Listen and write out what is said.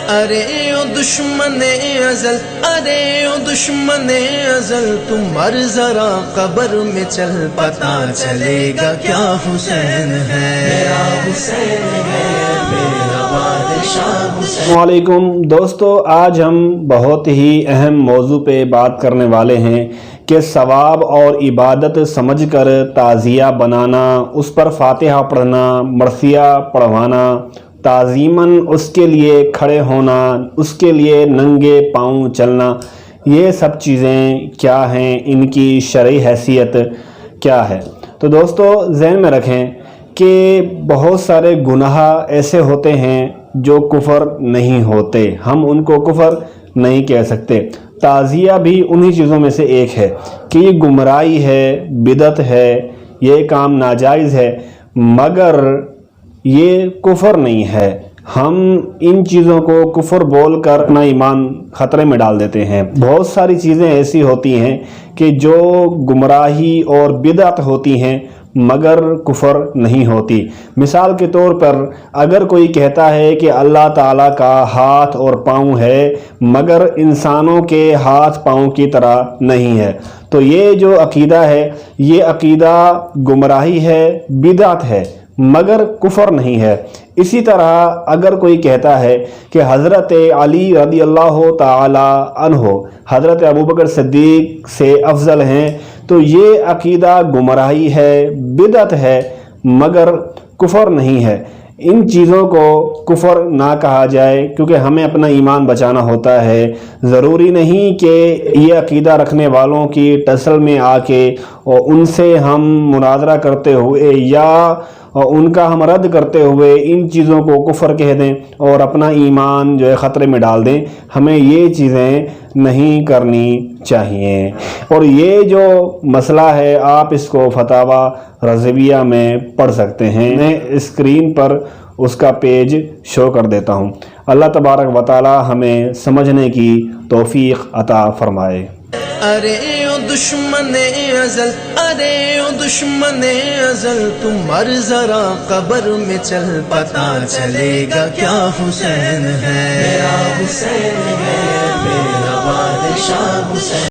ارے او دشمن ازل، ارے او دشمن ازل، تم مر ذرا قبر میں چل، پتا چلے گا کیا حسین ہے، میرا حسین ہے، میرا بادشاہ حسین۔ السلام علیکم دوستو، آج ہم بہت ہی اہم موضوع پہ بات کرنے والے ہیں کہ ثواب اور عبادت سمجھ کر تعزیہ بنانا، اس پر فاتحہ پڑھنا، مرثیہ پڑھوانا، تعظیماً اس کے لیے کھڑے ہونا، اس کے لیے ننگے پاؤں چلنا، یہ سب چیزیں کیا ہیں، ان کی شرعی حیثیت کیا ہے۔ تو دوستو ذہن میں رکھیں کہ بہت سارے گناہ ایسے ہوتے ہیں جو کفر نہیں ہوتے، ہم ان کو کفر نہیں کہہ سکتے۔ تعزیہ بھی انہی چیزوں میں سے ایک ہے کہ یہ گمراہی ہے، بدعت ہے، یہ کام ناجائز ہے، مگر یہ کفر نہیں ہے۔ ہم ان چیزوں کو کفر بول کر اپنا ایمان خطرے میں ڈال دیتے ہیں۔ بہت ساری چیزیں ایسی ہوتی ہیں کہ جو گمراہی اور بدعت ہوتی ہیں مگر کفر نہیں ہوتی۔ مثال کے طور پر اگر کوئی کہتا ہے کہ اللہ تعالیٰ کا ہاتھ اور پاؤں ہے مگر انسانوں کے ہاتھ پاؤں کی طرح نہیں ہے، تو یہ جو عقیدہ ہے یہ عقیدہ گمراہی ہے، بدعت ہے، مگر کفر نہیں ہے۔ اسی طرح اگر کوئی کہتا ہے کہ حضرت علی رضی اللہ تعالی عنہ حضرت ابوبکر صدیق سے افضل ہیں، تو یہ عقیدہ گمراہی ہے، بدعت ہے، مگر کفر نہیں ہے۔ ان چیزوں کو کفر نہ کہا جائے کیونکہ ہمیں اپنا ایمان بچانا ہوتا ہے۔ ضروری نہیں کہ یہ عقیدہ رکھنے والوں کی ٹسل میں آ کے اور ان سے ہم مناظرہ کرتے ہوئے یا ان کا ہم رد کرتے ہوئے ان چیزوں کو کفر کہہ دیں اور اپنا ایمان جو ہے خطرے میں ڈال دیں۔ ہمیں یہ چیزیں نہیں کرنی چاہیے۔ اور یہ جو مسئلہ ہے آپ اس کو فتاوی رضویہ میں پڑھ سکتے ہیں، میں اسکرین پر اس کا پیج شو کر دیتا ہوں۔ اللہ تبارک و تعالی ہمیں سمجھنے کی توفیق عطا فرمائے۔ ارے او دشمن ازل، ارے او دشمن ازل، تم مر ذرا قبر میں چل، پتا چلے گا کیا حسین ہے، میرا حسین ہے، میرا بادشاہ حسین۔